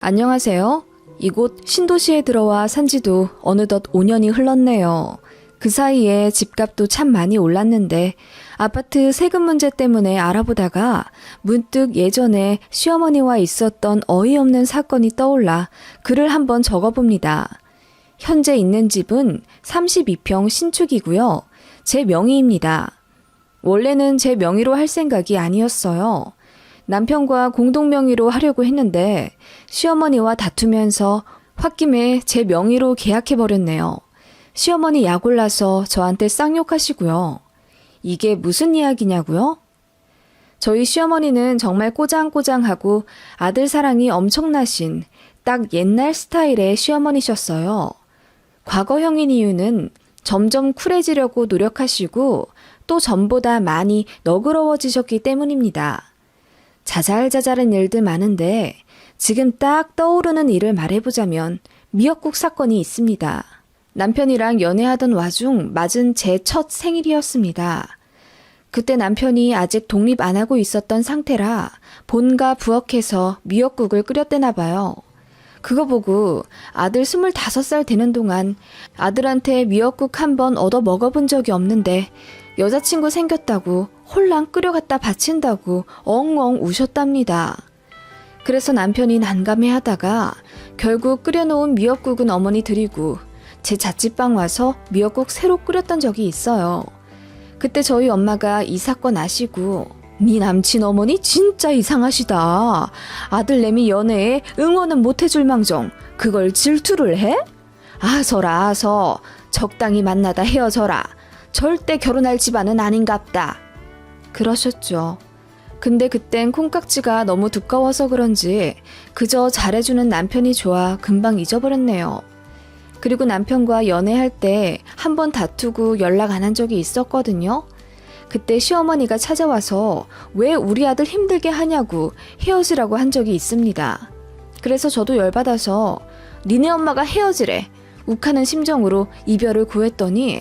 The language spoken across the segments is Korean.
안녕하세요. 이곳 신도시에 들어와 산지도 어느덧 5년이 흘렀네요. 그 사이에 집값도 참 많이 올랐는데 아파트 세금 문제 때문에 알아보다가 문득 예전에 시어머니와 있었던 어이없는 사건이 떠올라 글을 한번 적어봅니다. 현재 있는 집은 32평 신축이고요. 제 명의입니다. 원래는 제 명의로 할 생각이 아니었어요. 남편과 공동 명의로 하려고 했는데 시어머니와 다투면서 홧김에 제 명의로 계약해버렸네요. 시어머니 약올라서 저한테 쌍욕하시고요. 이게 무슨 이야기냐고요? 저희 시어머니는 정말 꼬장꼬장하고 아들 사랑이 엄청나신 딱 옛날 스타일의 시어머니셨어요. 과거형인 이유는 점점 쿨해지려고 노력하시고 또 전보다 많이 너그러워지셨기 때문입니다. 자잘자잘한 일들 많은데 지금 딱 떠오르는 일을 말해보자면 미역국 사건이 있습니다. 남편이랑 연애하던 와중 맞은 제 첫 생일이었습니다. 그때 남편이 아직 독립 안 하고 있었던 상태라 본가 부엌에서 미역국을 끓였대나 봐요. 그거 보고 아들 25살 되는 동안 아들한테 미역국 한번 얻어 먹어본 적이 없는데 여자친구 생겼다고 홀랑 끓여갖다 바친다고 엉엉 우셨답니다. 그래서 남편이 난감해하다가 결국 끓여놓은 미역국은 어머니 드리고 제 자취방 와서 미역국 새로 끓였던 적이 있어요. 그때 저희 엄마가 이 사건 아시고 네 남친 어머니 진짜 이상하시다. 아들내미 연애에 응원은 못해줄 망정 그걸 질투를 해? 아서라 적당히 만나다 헤어져라. 절대 결혼할 집안은 아닌갑다. 그러셨죠. 근데 그땐 콩깍지가 너무 두꺼워서 그런지 그저 잘해주는 남편이 좋아 금방 잊어버렸네요. 그리고 남편과 연애할 때 한 번 다투고 연락 안 한 적이 있었거든요. 그때 시어머니가 찾아와서 왜 우리 아들 힘들게 하냐고 헤어지라고 한 적이 있습니다. 그래서 저도 열받아서 니네 엄마가 헤어지래 욱하는 심정으로 이별을 고했더니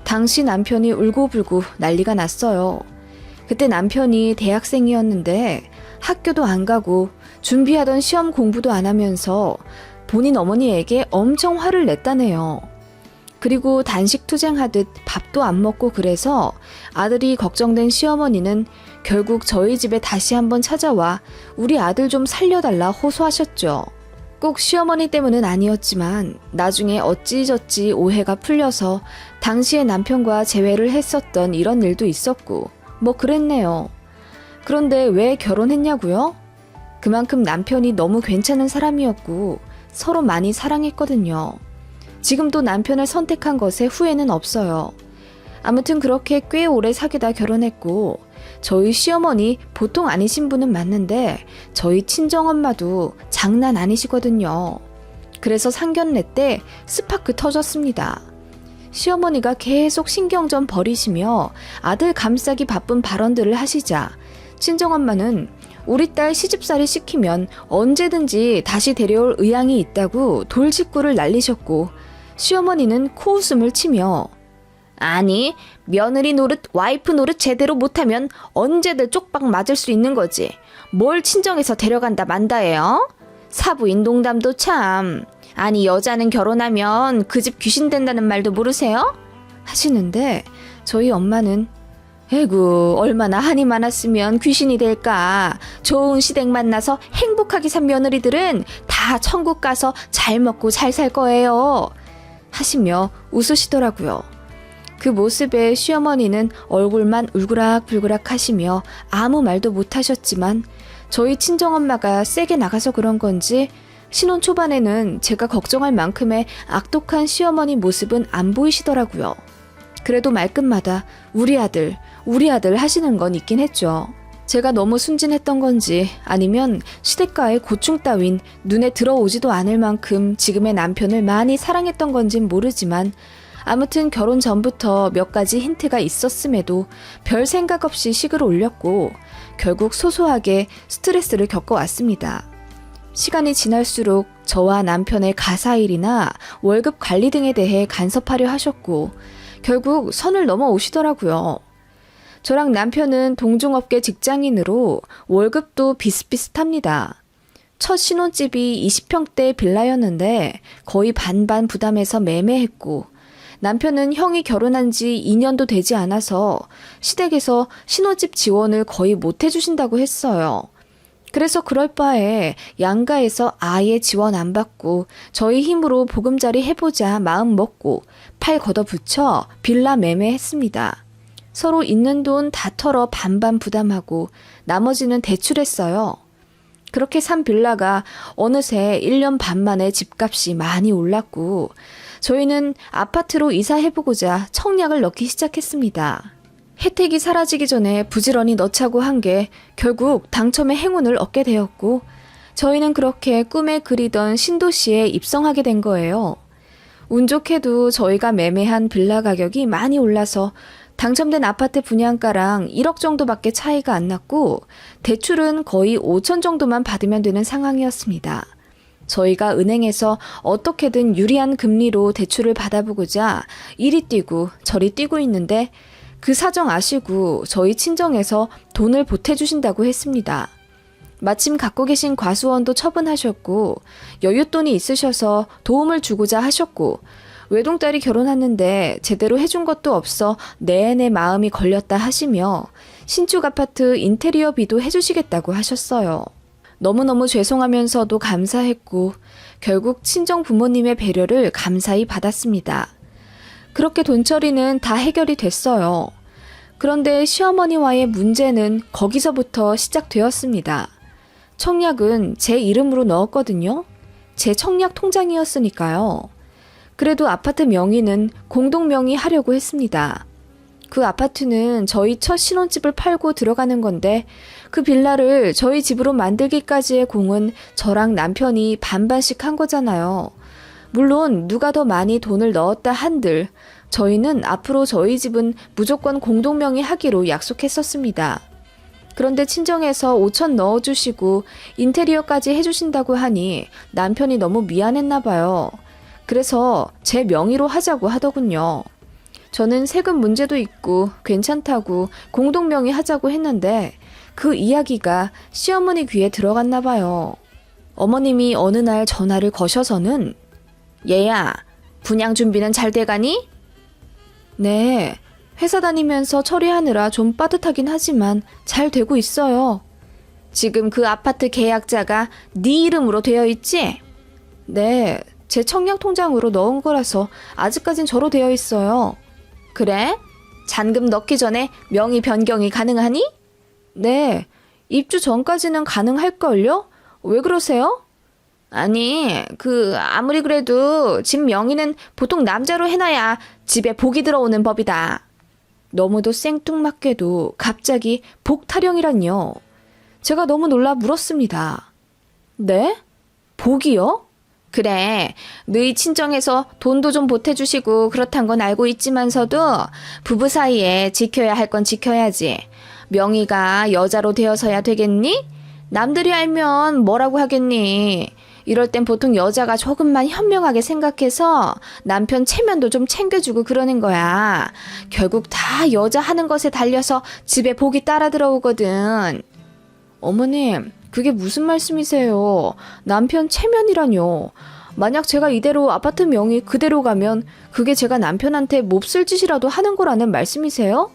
당시 남편이 울고불고 난리가 났어요. 그때 남편이 대학생이었는데 학교도 안 가고 준비하던 시험 공부도 안 하면서 본인 어머니에게 엄청 화를 냈다네요. 그리고 단식 투쟁하듯 밥도 안 먹고 그래서 아들이 걱정된 시어머니는 결국 저희 집에 다시 한번 찾아와 우리 아들 좀 살려달라 호소하셨죠. 꼭 시어머니 때문은 아니었지만 나중에 어찌저찌 오해가 풀려서 당시에 남편과 재회를 했었던 이런 일도 있었고 뭐 그랬네요. 그런데 왜 결혼했냐고요? 그만큼 남편이 너무 괜찮은 사람이었고 서로 많이 사랑했거든요. 지금도 남편을 선택한 것에 후회는 없어요. 아무튼 그렇게 꽤 오래 사귀다 결혼했고 저희 시어머니 보통 아니신 분은 맞는데 저희 친정엄마도 장난 아니시거든요. 그래서 상견례 때 스파크 터졌습니다. 시어머니가 계속 신경 좀 버리시며 아들 감싸기 바쁜 발언들을 하시자 친정엄마는 우리 딸 시집살이 시키면 언제든지 다시 데려올 의향이 있다고 돌직구를 날리셨고 시어머니는 코웃음을 치며 아니 며느리 노릇 와이프 노릇 제대로 못하면 언제든 쪽박 맞을 수 있는 거지 뭘 친정에서 데려간다 만다예요? 사부인 농담도 참 아니 여자는 결혼하면 그 집 귀신 된다는 말도 모르세요? 하시는데 저희 엄마는 에구 얼마나 한이 많았으면 귀신이 될까 좋은 시댁 만나서 행복하게 산 며느리들은 다 천국 가서 잘 먹고 잘 살 거예요 하시며 웃으시더라고요. 그 모습에 시어머니는 얼굴만 울그락불그락 하시며 아무 말도 못하셨지만 저희 친정엄마가 세게 나가서 그런 건지 신혼 초반에는 제가 걱정할 만큼의 악독한 시어머니 모습은 안 보이시더라고요. 그래도 말끝마다 우리 아들 하시는 건 있긴 했죠. 제가 너무 순진했던 건지 아니면 시댁가의 고충 따윈 눈에 들어오지도 않을 만큼 지금의 남편을 많이 사랑했던 건진 모르지만 아무튼 결혼 전부터 몇 가지 힌트가 있었음에도 별 생각 없이 식을 올렸고 결국 소소하게 스트레스를 겪어왔습니다. 시간이 지날수록 저와 남편의 가사일이나 월급 관리 등에 대해 간섭하려 하셨고 결국 선을 넘어오시더라고요. 저랑 남편은 동종업계 직장인으로 월급도 비슷비슷합니다. 첫 신혼집이 20평대 빌라였는데 거의 반반 부담해서 매매했고 남편은 형이 결혼한 지 2년도 되지 않아서 시댁에서 신혼집 지원을 거의 못 해주신다고 했어요. 그래서 그럴 바에 양가에서 아예 지원 안 받고 저희 힘으로 보금자리 해보자 마음 먹고 팔 걷어붙여 빌라 매매했습니다. 서로 있는 돈 다 털어 반반 부담하고 나머지는 대출했어요. 그렇게 산 빌라가 어느새 1년 반 만에 집값이 많이 올랐고 저희는 아파트로 이사해보고자 청약을 넣기 시작했습니다. 혜택이 사라지기 전에 부지런히 넣자고 한 게 결국 당첨의 행운을 얻게 되었고 저희는 그렇게 꿈에 그리던 신도시에 입성하게 된 거예요. 운 좋게도 저희가 매매한 빌라 가격이 많이 올라서 당첨된 아파트 분양가랑 1억 정도밖에 차이가 안 났고 대출은 거의 5천 정도만 받으면 되는 상황이었습니다. 저희가 은행에서 어떻게든 유리한 금리로 대출을 받아보고자 이리 뛰고 저리 뛰고 있는데 그 사정 아시고 저희 친정에서 돈을 보태주신다고 했습니다. 마침 갖고 계신 과수원도 처분하셨고 여윳돈이 있으셔서 도움을 주고자 하셨고 외동딸이 결혼했는데 제대로 해준 것도 없어 내내 마음이 걸렸다 하시며 신축 아파트 인테리어비도 해주시겠다고 하셨어요. 너무너무 죄송하면서도 감사했고 결국 친정 부모님의 배려를 감사히 받았습니다. 그렇게 돈 처리는 다 해결이 됐어요. 그런데 시어머니와의 문제는 거기서부터 시작되었습니다. 청약은 제 이름으로 넣었거든요. 제 청약 통장이었으니까요. 그래도 아파트 명의는 공동 명의 하려고 했습니다. 그 아파트는 저희 첫 신혼집을 팔고 들어가는 건데 그 빌라를 저희 집으로 만들기까지의 공은 저랑 남편이 반반씩 한 거잖아요. 물론 누가 더 많이 돈을 넣었다 한들 저희는 앞으로 저희 집은 무조건 공동 명의 하기로 약속했었습니다. 그런데 친정에서 5천 넣어주시고 인테리어까지 해주신다고 하니 남편이 너무 미안했나 봐요. 그래서 제 명의로 하자고 하더군요. 저는 세금 문제도 있고 괜찮다고 공동 명의 하자고 했는데 그 이야기가 시어머니 귀에 들어갔나 봐요. 어머님이 어느 날 전화를 거셔서는 얘야, 분양 준비는 잘 돼가니? 네, 회사 다니면서 처리하느라 좀 빠듯하긴 하지만 잘 되고 있어요. 지금 그 아파트 계약자가 네 이름으로 되어 있지? 네, 제 청약 통장으로 넣은 거라서 아직까진 저로 되어 있어요. 그래? 잔금 넣기 전에 명의 변경이 가능하니? 네, 입주 전까지는 가능할걸요? 왜 그러세요? 아니, 아무리 그래도 집 명의는 보통 남자로 해놔야 집에 복이 들어오는 법이다. 너무도 생뚱맞게도 갑자기 복 타령이란요. 제가 너무 놀라 물었습니다. 네? 복이요? 그래, 너희 친정에서 돈도 좀 보태주시고 그렇단 건 알고 있지만서도 부부 사이에 지켜야 할 건 지켜야지. 명의가 여자로 되어서야 되겠니? 남들이 알면 뭐라고 하겠니? 이럴 땐 보통 여자가 조금만 현명하게 생각해서 남편 체면도 좀 챙겨주고 그러는 거야. 결국 다 여자 하는 것에 달려서 집에 복이 따라 들어오거든. 어머님, 그게 무슨 말씀이세요? 남편 체면이라뇨. 만약 제가 이대로 아파트 명의 그대로 가면 그게 제가 남편한테 몹쓸 짓이라도 하는 거라는 말씀이세요?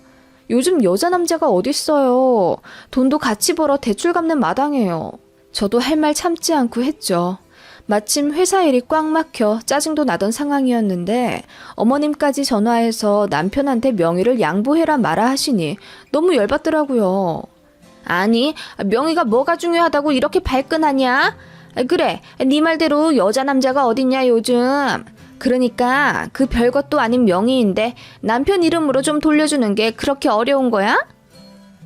요즘 여자 남자가 어딨어요. 돈도 같이 벌어 대출 갚는 마당이에요. 저도 할 말 참지 않고 했죠. 마침 회사 일이 꽉 막혀 짜증도 나던 상황이었는데 어머님까지 전화해서 남편한테 명의를 양보해라 마라 하시니 너무 열받더라고요. 아니, 명의가 뭐가 중요하다고 이렇게 발끈하냐? 그래, 네 말대로 여자 남자가 어딨냐 요즘. 그러니까 그 별것도 아닌 명의인데 남편 이름으로 좀 돌려주는 게 그렇게 어려운 거야?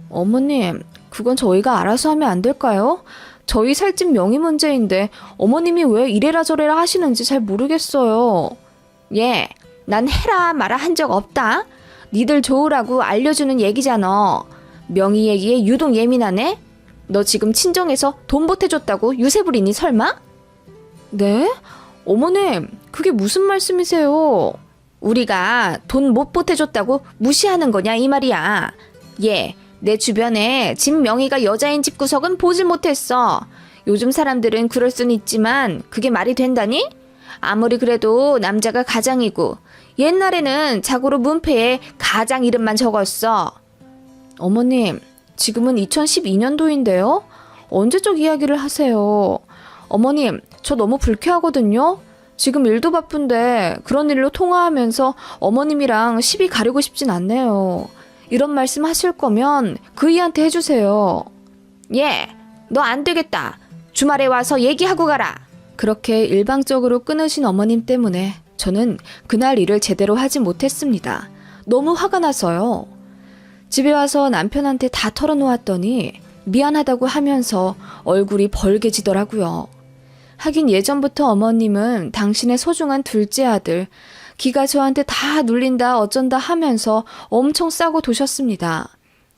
어머님, 그건 저희가 알아서 하면 안 될까요? 저희 살집 명의 문제인데 어머님이 왜 이래라 저래라 하시는지 잘 모르겠어요. 예, 난 해라 마라 한 적 없다. 니들 좋으라고 알려주는 얘기잖아. 명의 얘기에 유독 예민하네? 너 지금 친정에서 돈 보태줬다고 유세 부리니 설마? 네? 어머님, 그게 무슨 말씀이세요? 우리가 돈 못 보태줬다고 무시하는 거냐 이 말이야. 예, 내 주변에 집 명의가 여자인 집구석은 보질 못했어. 요즘 사람들은 그럴 순 있지만 그게 말이 된다니? 아무리 그래도 남자가 가장이고 옛날에는 자고로 문패에 가장 이름만 적었어. 어머님, 지금은 2012년도인데요? 언제적 이야기를 하세요? 어머님, 저 너무 불쾌하거든요? 지금 일도 바쁜데 그런 일로 통화하면서 어머님이랑 시비 가리고 싶진 않네요. 이런 말씀 하실 거면 그이한테 해주세요. 예, 너 안 되겠다. 주말에 와서 얘기하고 가라. 그렇게 일방적으로 끊으신 어머님 때문에 저는 그날 일을 제대로 하지 못했습니다. 너무 화가 나서요. 집에 와서 남편한테 다 털어놓았더니 미안하다고 하면서 얼굴이 벌개지더라고요. 하긴 예전부터 어머님은 당신의 소중한 둘째 아들, 기가 저한테 다 눌린다 어쩐다 하면서 엄청 싸고 도셨습니다.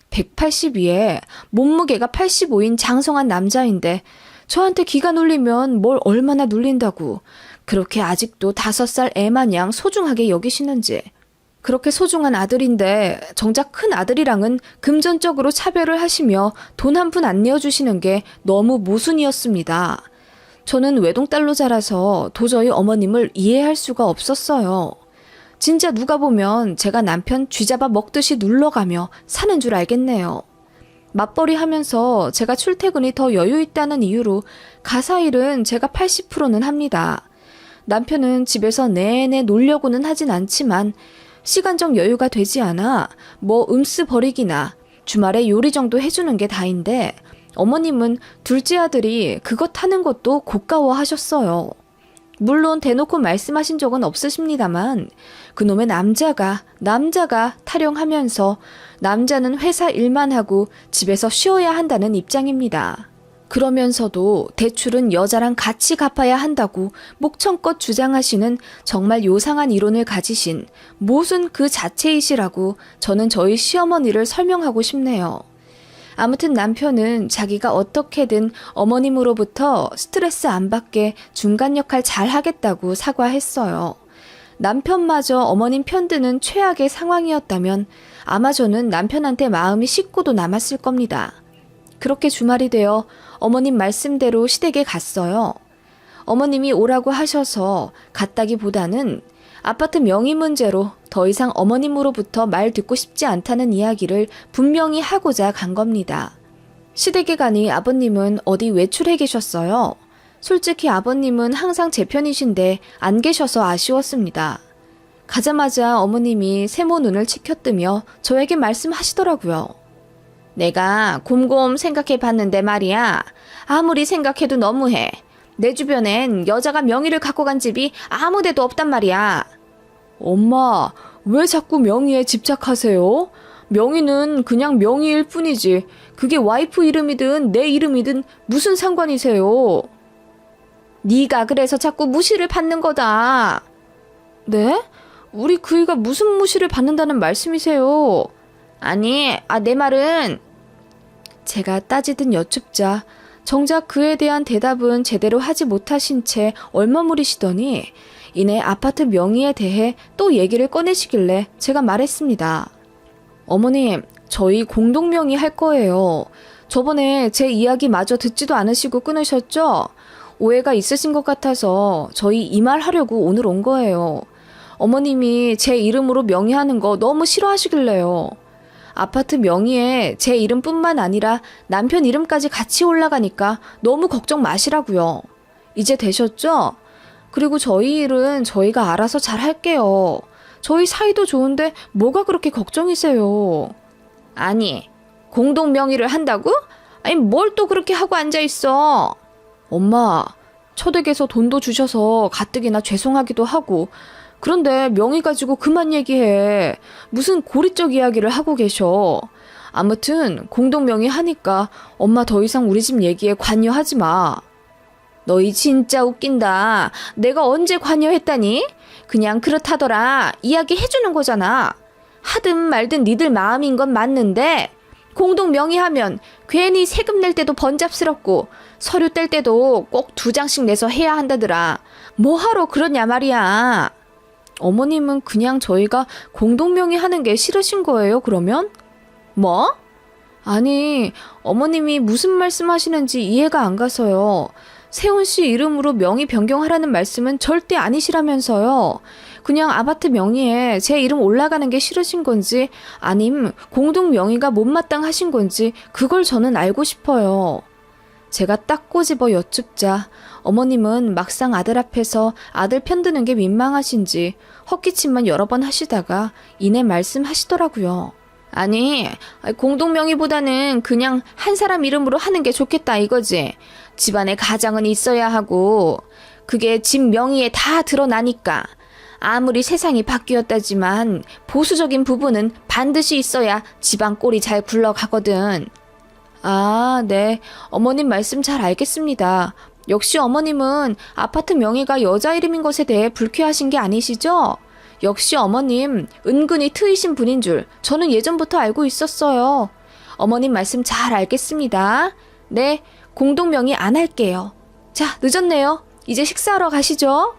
182에 몸무게가 85인 장성한 남자인데 저한테 기가 눌리면 뭘 얼마나 눌린다고 그렇게 아직도 5살 애마냥 소중하게 여기시는지. 그렇게 소중한 아들인데 정작 큰 아들이랑은 금전적으로 차별을 하시며 돈 한 푼 안 내어주시는 게 너무 모순이었습니다. 저는 외동딸로 자라서 도저히 어머님을 이해할 수가 없었어요. 진짜 누가 보면 제가 남편 쥐잡아 먹듯이 눌러가며 사는 줄 알겠네요. 맞벌이 하면서 제가 출퇴근이 더 여유 있다는 이유로 가사일은 제가 80%는 합니다. 남편은 집에서 내내 놀려고는 하진 않지만 시간적 여유가 되지 않아 뭐 음스 버리기나 주말에 요리 정도 해주는 게 다인데 어머님은 둘째 아들이 그것 하는 것도 고가워 하셨어요. 물론 대놓고 말씀하신 적은 없으십니다만 그놈의 남자가 타령하면서 남자는 회사 일만 하고 집에서 쉬어야 한다는 입장입니다. 그러면서도 대출은 여자랑 같이 갚아야 한다고 목청껏 주장하시는 정말 요상한 이론을 가지신 모순 그 자체이시라고 저는 저희 시어머니를 설명하고 싶네요. 아무튼 남편은 자기가 어떻게든 어머님으로부터 스트레스 안 받게 중간 역할 잘 하겠다고 사과했어요. 남편마저 어머님 편드는 최악의 상황이었다면 아마 저는 남편한테 마음이 식고도 남았을 겁니다. 그렇게 주말이 되어 어머님 말씀대로 시댁에 갔어요. 어머님이 오라고 하셔서 갔다기보다는 아파트 명의 문제로 더 이상 어머님으로부터 말 듣고 싶지 않다는 이야기를 분명히 하고자 간 겁니다. 시댁에 가니 아버님은 어디 외출해 계셨어요. 솔직히 아버님은 항상 제 편이신데 안 계셔서 아쉬웠습니다. 가자마자 어머님이 세모 눈을 치켜뜨며 저에게 말씀하시더라고요. 내가 곰곰 생각해 봤는데 말이야. 아무리 생각해도 너무해. 내 주변엔 여자가 명의를 갖고 간 집이 아무 데도 없단 말이야. 엄마, 왜 자꾸 명의에 집착하세요? 명의는 그냥 명의일 뿐이지. 그게 와이프 이름이든 내 이름이든 무슨 상관이세요? 네가 그래서 자꾸 무시를 받는 거다. 네? 우리 그이가 무슨 무시를 받는다는 말씀이세요? 아니, 내 말은... 제가 따지듯 여쭙자 정작 그에 대한 대답은 제대로 하지 못하신 채 얼머무리시더니 이내 아파트 명의에 대해 또 얘기를 꺼내시길래 제가 말했습니다. 어머님, 저희 공동명의 할 거예요. 저번에 제 이야기 마저 듣지도 않으시고 끊으셨죠? 오해가 있으신 것 같아서 저희 이 말 하려고 오늘 온 거예요. 어머님이 제 이름으로 명의하는 거 너무 싫어하시길래요. 아파트 명의에 제 이름뿐만 아니라 남편 이름까지 같이 올라가니까 너무 걱정 마시라고요. 이제 되셨죠? 그리고 저희 일은 저희가 알아서 잘 할게요. 저희 사이도 좋은데 뭐가 그렇게 걱정이세요? 아니, 공동 명의를 한다고? 아니, 뭘 또 그렇게 하고 앉아있어? 엄마, 처댁에서 돈도 주셔서 가뜩이나 죄송하기도 하고 그런데 명의 가지고 그만 얘기해. 무슨 고리적 이야기를 하고 계셔. 아무튼 공동명의 하니까 엄마 더 이상 우리 집 얘기에 관여하지 마. 너희 진짜 웃긴다. 내가 언제 관여했다니? 그냥 그렇다더라. 이야기 해주는 거잖아. 하든 말든 니들 마음인 건 맞는데 공동명의하면 괜히 세금 낼 때도 번잡스럽고 서류 뗄 때도 꼭 2장씩 내서 해야 한다더라. 뭐하러 그러냐 말이야. 어머님은 그냥 저희가 공동명의 하는 게 싫으신 거예요, 그러면? 뭐? 아니, 어머님이 무슨 말씀하시는지 이해가 안 가서요. 세훈 씨 이름으로 명의 변경하라는 말씀은 절대 아니시라면서요. 그냥 아파트 명의에 제 이름 올라가는 게 싫으신 건지 아님 공동 명의가 못마땅하신 건지 그걸 저는 알고 싶어요. 제가 딱 꼬집어 여쭙자 어머님은 막상 아들 앞에서 아들 편드는 게 민망하신지 헛기침만 여러 번 하시다가 이내 말씀하시더라고요. 아니, 공동 명의보다는 그냥 한 사람 이름으로 하는 게 좋겠다 이거지. 집안에 가장은 있어야 하고 그게 집 명의에 다 드러나니까 아무리 세상이 바뀌었다지만 보수적인 부분은 반드시 있어야 집안 꼴이 잘 굴러가거든. 아, 네. 어머님 말씀 잘 알겠습니다. 역시 어머님은 아파트 명의가 여자 이름인 것에 대해 불쾌하신 게 아니시죠? 역시 어머님 은근히 트이신 분인 줄 저는 예전부터 알고 있었어요. 어머님 말씀 잘 알겠습니다. 네, 공동 명의 안 할게요. 자, 늦었네요. 이제 식사하러 가시죠.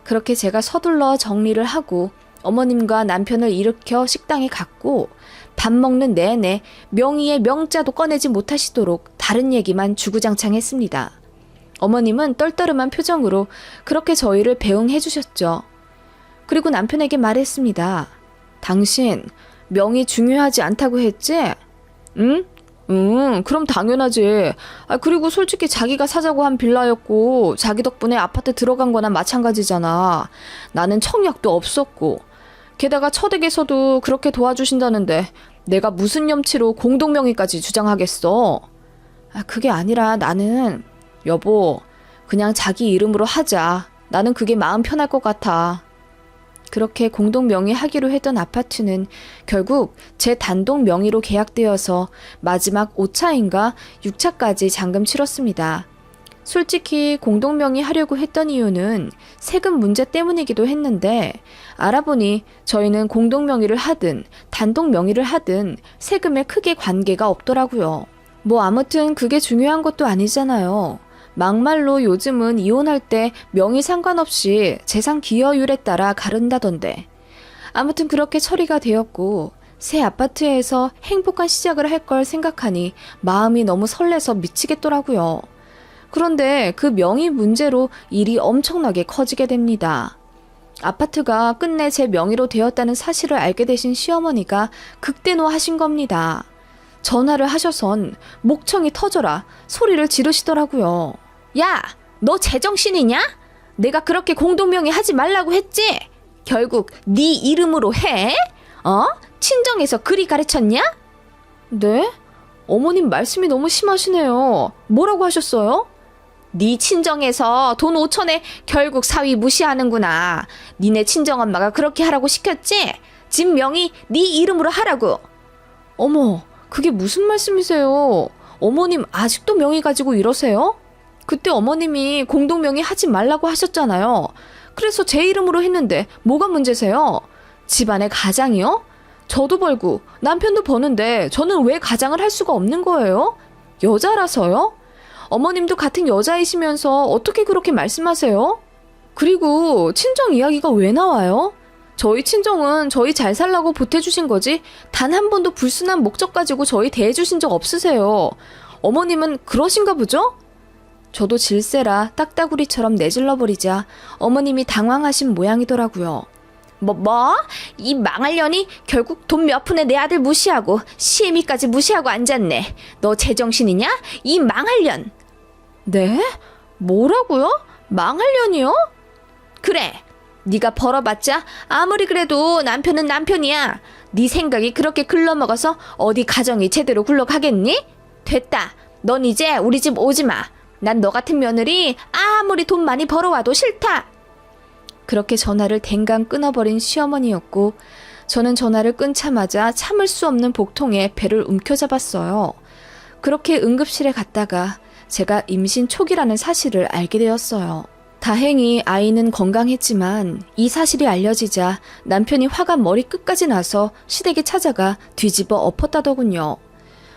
그렇게 제가 서둘러 정리를 하고 어머님과 남편을 일으켜 식당에 갔고 밥 먹는 내내 명의의 명자도 꺼내지 못하시도록 다른 얘기만 주구장창했습니다. 어머님은 떨떠름한 표정으로 그렇게 저희를 배웅해 주셨죠. 그리고 남편에게 말했습니다. 당신 명의 중요하지 않다고 했지? 응? 그럼 당연하지. 그리고 솔직히 자기가 사자고 한 빌라였고 자기 덕분에 아파트 들어간 거나 마찬가지잖아. 나는 청약도 없었고 게다가 처댁에서도 그렇게 도와주신다는데 내가 무슨 염치로 공동명의까지 주장하겠어. 그게 아니라 나는 여보 그냥 자기 이름으로 하자. 나는 그게 마음 편할 것 같아. 그렇게 공동 명의하기로 했던 아파트는 결국 제 단독 명의로 계약되어서 마지막 5차인가 6차까지 잔금 치렀습니다. 솔직히 공동 명의하려고 했던 이유는 세금 문제 때문이기도 했는데 알아보니 저희는 공동 명의를 하든 단독 명의를 하든 세금에 크게 관계가 없더라고요. 뭐 아무튼 그게 중요한 것도 아니잖아요. 막말로 요즘은 이혼할 때 명의 상관없이 재산 기여율에 따라 가른다던데. 아무튼 그렇게 처리가 되었고 새 아파트에서 행복한 시작을 할 걸 생각하니 마음이 너무 설레서 미치겠더라고요. 그런데 그 명의 문제로 일이 엄청나게 커지게 됩니다. 아파트가 끝내 제 명의로 되었다는 사실을 알게 되신 시어머니가 극대노하신 겁니다. 전화를 하셔선 목청이 터져라 소리를 지르시더라고요. 야, 너 제정신이냐? 내가 그렇게 공동명의 하지 말라고 했지? 결국 네 이름으로 해? 친정에서 그리 가르쳤냐? 네? 어머님 말씀이 너무 심하시네요. 뭐라고 하셨어요? 네 친정에서 돈 5천에 결국 사위 무시하는구나. 니네 친정엄마가 그렇게 하라고 시켰지? 집 명의 네 이름으로 하라고. 어머, 그게 무슨 말씀이세요? 어머님 아직도 명의 가지고 이러세요? 그때 어머님이 공동명의 하지 말라고 하셨잖아요. 그래서 제 이름으로 했는데 뭐가 문제세요? 집안의 가장이요? 저도 벌고 남편도 버는데 저는 왜 가장을 할 수가 없는 거예요? 여자라서요? 어머님도 같은 여자이시면서 어떻게 그렇게 말씀하세요? 그리고 친정 이야기가 왜 나와요? 저희 친정은 저희 잘 살라고 보태주신 거지 단 한 번도 불순한 목적 가지고 저희 대해주신 적 없으세요. 어머님은 그러신가 보죠? 저도 질세라 딱따구리처럼 내질러버리자 어머님이 당황하신 모양이더라고요. 뭐? 이 망할 년이 결국 돈 몇 푼에 내 아들 무시하고 시애미까지 무시하고 앉았네. 너 제정신이냐? 이 망할 년. 네? 뭐라고요? 망할 년이요? 그래. 네가 벌어봤자 아무리 그래도 남편은 남편이야. 네 생각이 그렇게 글러먹어서 어디 가정이 제대로 굴러가겠니? 됐다. 넌 이제 우리 집 오지 마. 난 너 같은 며느리 아무리 돈 많이 벌어와도 싫다. 그렇게 전화를 댕강 끊어버린 시어머니였고 저는 전화를 끊자마자 참을 수 없는 복통에 배를 움켜잡았어요. 그렇게 응급실에 갔다가 제가 임신 초기라는 사실을 알게 되었어요. 다행히 아이는 건강했지만 이 사실이 알려지자 남편이 화가 머리끝까지 나서 시댁에 찾아가 뒤집어 엎었다더군요.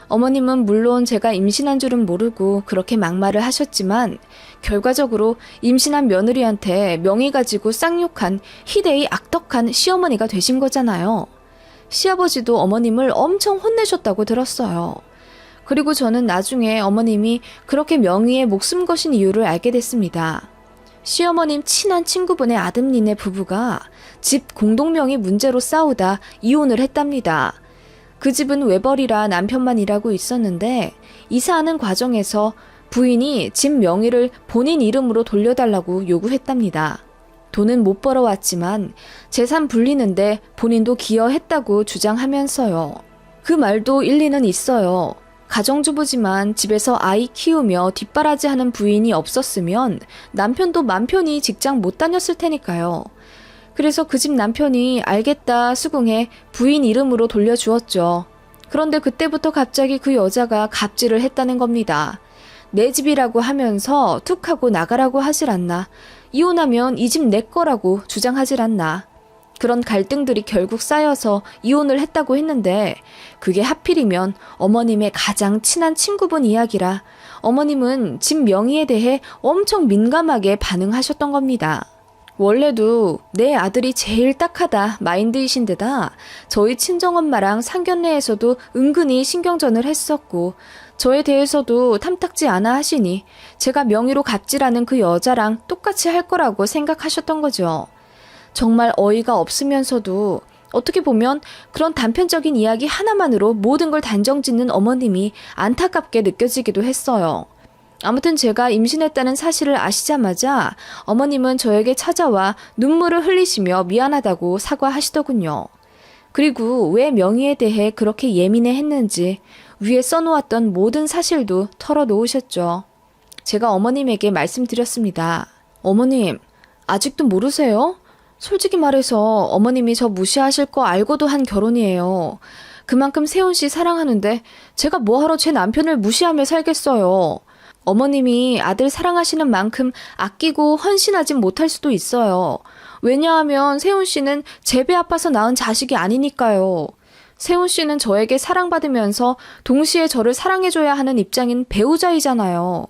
어머님은 물론 제가 임신한 줄은 모르고 그렇게 막말을 하셨지만 결과적으로 임신한 며느리한테 명의 가지고 쌍욕한 희대의 악덕한 시어머니가 되신 거잖아요. 시아버지도 어머님을 엄청 혼내셨다고 들었어요. 그리고 저는 나중에 어머님이 그렇게 명의에 목숨 거신 이유를 알게 됐습니다. 시어머님 친한 친구분의 아드님네 부부가 집 공동명의 문제로 싸우다 이혼을 했답니다. 그 집은 외벌이라 남편만 일하고 있었는데 이사하는 과정에서 부인이 집 명의를 본인 이름으로 돌려달라고 요구했답니다. 돈은 못 벌어왔지만 재산 불리는데 본인도 기여했다고 주장하면서요. 그 말도 일리는 있어요. 가정주부지만 집에서 아이 키우며 뒷바라지하는 부인이 없었으면 남편도 맘 편히 직장 못 다녔을 테니까요. 그래서 그 집 남편이 알겠다 수긍해 부인 이름으로 돌려주었죠. 그런데 그때부터 갑자기 그 여자가 갑질을 했다는 겁니다. 내 집이라고 하면서 툭 하고 나가라고 하질 않나. 이혼하면 이 집 내 거라고 주장하질 않나. 그런 갈등들이 결국 쌓여서 이혼을 했다고 했는데 그게 하필이면 어머님의 가장 친한 친구분 이야기라 어머님은 집 명의에 대해 엄청 민감하게 반응하셨던 겁니다. 원래도 내 아들이 제일 딱하다 마인드이신데다 저희 친정엄마랑 상견례에서도 은근히 신경전을 했었고 저에 대해서도 탐탁지 않아 하시니 제가 명의로 갑질하는 그 여자랑 똑같이 할 거라고 생각하셨던 거죠. 정말 어이가 없으면서도 어떻게 보면 그런 단편적인 이야기 하나만으로 모든 걸 단정짓는 어머님이 안타깝게 느껴지기도 했어요. 아무튼 제가 임신했다는 사실을 아시자마자 어머님은 저에게 찾아와 눈물을 흘리시며 미안하다고 사과하시더군요. 그리고 왜 명의에 대해 그렇게 예민해 했는지 위에 써놓았던 모든 사실도 털어놓으셨죠. 제가 어머님에게 말씀드렸습니다. 어머님, 아직도 모르세요? 솔직히 말해서 어머님이 저 무시하실 거 알고도 한 결혼이에요. 그만큼 세훈 씨 사랑하는데 제가 뭐하러 제 남편을 무시하며 살겠어요. 어머님이 아들 사랑하시는 만큼 아끼고 헌신하진 못할 수도 있어요. 왜냐하면 세훈 씨는 제 배 아파서 낳은 자식이 아니니까요. 세훈 씨는 저에게 사랑받으면서 동시에 저를 사랑해줘야 하는 입장인 배우자이잖아요.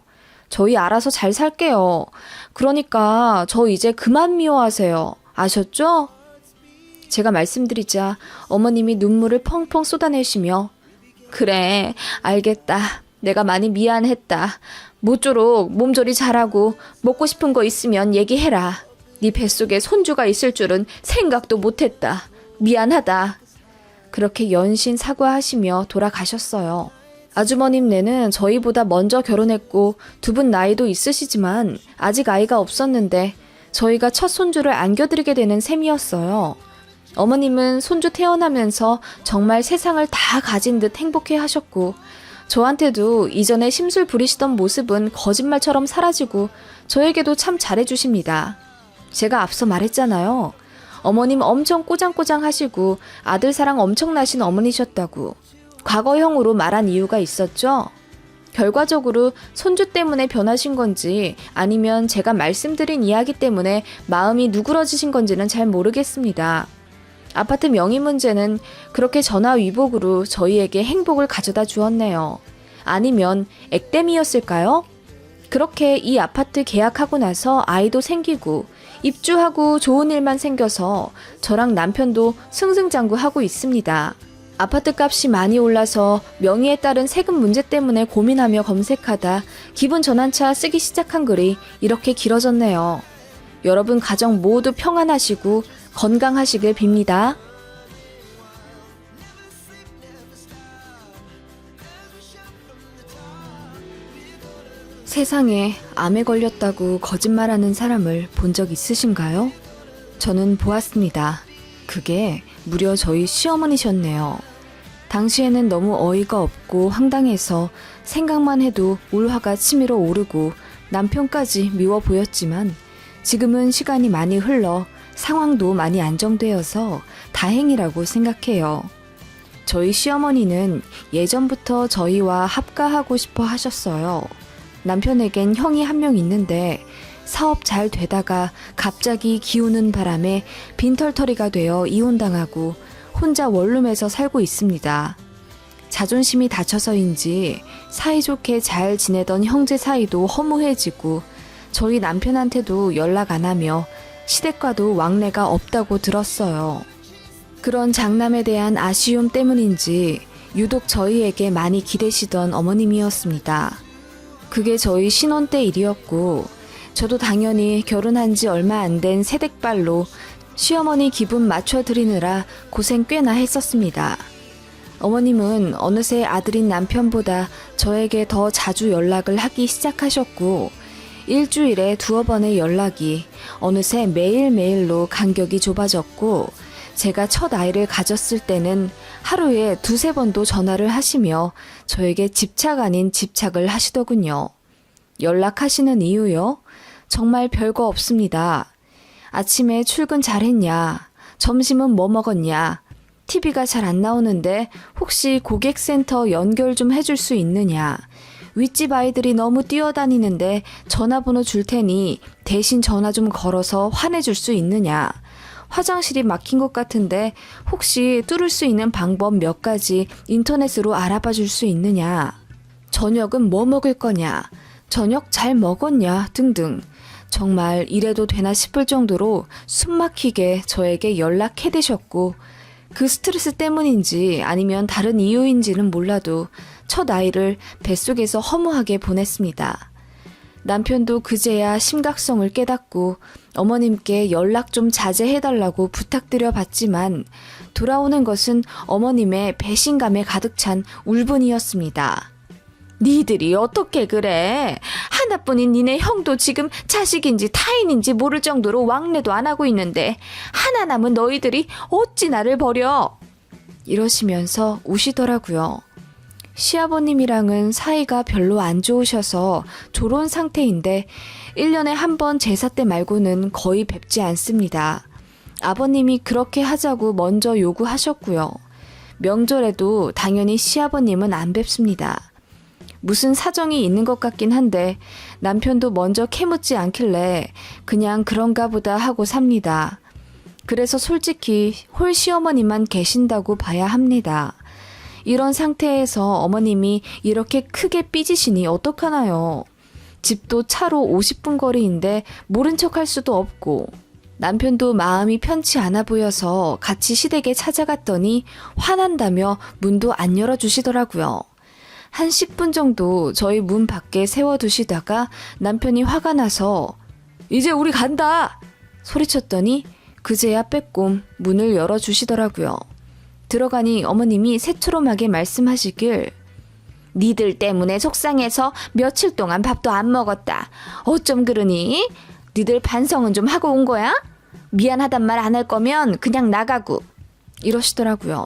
저희 알아서 잘 살게요. 그러니까 저 이제 그만 미워하세요. 아셨죠? 제가 말씀드리자 어머님이 눈물을 펑펑 쏟아내시며 그래, 알겠다. 내가 많이 미안했다. 모쪼록 몸조리 잘하고 먹고 싶은 거 있으면 얘기해라. 네 뱃속에 손주가 있을 줄은 생각도 못했다. 미안하다. 그렇게 연신 사과하시며 돌아가셨어요. 아주머님네는 저희보다 먼저 결혼했고 두 분 나이도 있으시지만 아직 아이가 없었는데 저희가 첫 손주를 안겨드리게 되는 셈이었어요. 어머님은 손주 태어나면서 정말 세상을 다 가진 듯 행복해 하셨고 저한테도 이전에 심술 부리시던 모습은 거짓말처럼 사라지고 저에게도 참 잘해주십니다. 제가 앞서 말했잖아요. 어머님 엄청 꼬장꼬장 하시고 아들 사랑 엄청나신 어머니셨다고. 과거형으로 말한 이유가 있었죠? 결과적으로 손주 때문에 변하신 건지 아니면 제가 말씀드린 이야기 때문에 마음이 누그러지신 건지는 잘 모르겠습니다. 아파트 명의 문제는 그렇게 전화위복으로 저희에게 행복을 가져다 주었네요. 아니면 액땜이었을까요? 그렇게 이 아파트 계약하고 나서 아이도 생기고 입주하고 좋은 일만 생겨서 저랑 남편도 승승장구하고 있습니다. 아파트 값이 많이 올라서 명의에 따른 세금 문제 때문에 고민하며 검색하다 기분 전환차 쓰기 시작한 글이 이렇게 길어졌네요. 여러분 가정 모두 평안하시고 건강하시길 빕니다. 세상에 암에 걸렸다고 거짓말하는 사람을 본 적 있으신가요? 저는 보았습니다. 그게 무려 저희 시어머니셨네요. 당시에는 너무 어이가 없고 황당해서 생각만 해도 울화가 치밀어 오르고 남편까지 미워 보였지만 지금은 시간이 많이 흘러 상황도 많이 안정되어서 다행이라고 생각해요. 저희 시어머니는 예전부터 저희와 합가하고 싶어 하셨어요. 남편에겐 형이 한 명 있는데 사업 잘 되다가 갑자기 기우는 바람에 빈털터리가 되어 이혼당하고 혼자 원룸에서 살고 있습니다. 자존심이 다쳐서인지 사이좋게 잘 지내던 형제 사이도 허무해지고 저희 남편한테도 연락 안 하며 시댁과도 왕래가 없다고 들었어요. 그런 장남에 대한 아쉬움 때문인지 유독 저희에게 많이 기대시던 어머님이었습니다. 그게 저희 신혼 때 일이었고 저도 당연히 결혼한 지 얼마 안 된 새댁발로 시어머니 기분 맞춰드리느라 고생 꽤나 했었습니다. 어머님은 어느새 아들인 남편보다 저에게 더 자주 연락을 하기 시작하셨고 일주일에 2번의 연락이 어느새 매일매일로 간격이 좁아졌고 제가 첫 아이를 가졌을 때는 하루에 2-3번도 전화를 하시며 저에게 집착 아닌 집착을 하시더군요. 연락하시는 이유요? 정말 별거 없습니다. 아침에 출근 잘했냐? 점심은 뭐 먹었냐? TV가 잘 안 나오는데 혹시 고객센터 연결 좀 해줄 수 있느냐? 윗집 아이들이 너무 뛰어다니는데 전화번호 줄 테니 대신 전화 좀 걸어서 화내줄 수 있느냐? 화장실이 막힌 것 같은데 혹시 뚫을 수 있는 방법 몇 가지 인터넷으로 알아봐 줄 수 있느냐? 저녁은 뭐 먹을 거냐? 저녁 잘 먹었냐? 등등. 정말 이래도 되나 싶을 정도로 숨막히게 저에게 연락해대셨고 그 스트레스 때문인지 아니면 다른 이유인지는 몰라도 첫 아이를 뱃속에서 허무하게 보냈습니다. 남편도 그제야 심각성을 깨닫고 어머님께 연락 좀 자제해달라고 부탁드려 봤지만 돌아오는 것은 어머님의 배신감에 가득 찬 울분이었습니다. 니들이 어떻게 그래? 하나뿐인 니네 형도 지금 자식인지 타인인지 모를 정도로 왕래도 안 하고 있는데 하나 남은 너희들이 어찌 나를 버려? 이러시면서 우시더라고요. 시아버님이랑은 사이가 별로 안 좋으셔서 조론 상태인데 1년에 한 번 제사 때 말고는 거의 뵙지 않습니다. 아버님이 그렇게 하자고 먼저 요구하셨고요. 명절에도 당연히 시아버님은 안 뵙습니다. 무슨 사정이 있는 것 같긴 한데 남편도 먼저 캐묻지 않길래 그냥 그런가 보다 하고 삽니다. 그래서 솔직히 홀 시어머니만 계신다고 봐야 합니다. 이런 상태에서 어머님이 이렇게 크게 삐지시니 어떡하나요? 집도 차로 50분 거리인데 모른 척할 수도 없고 남편도 마음이 편치 않아 보여서 같이 시댁에 찾아갔더니 화난다며 문도 안 열어주시더라고요. 한 10분 정도 저희 문 밖에 세워두시다가 남편이 화가 나서 이제 우리 간다! 소리쳤더니 그제야 빼꼼 문을 열어주시더라고요. 들어가니 어머님이 새초롬하게 말씀하시길 니들 때문에 속상해서 며칠 동안 밥도 안 먹었다. 어쩜 그러니? 니들 반성은 좀 하고 온 거야? 미안하단 말 안 할 거면 그냥 나가고 이러시더라고요.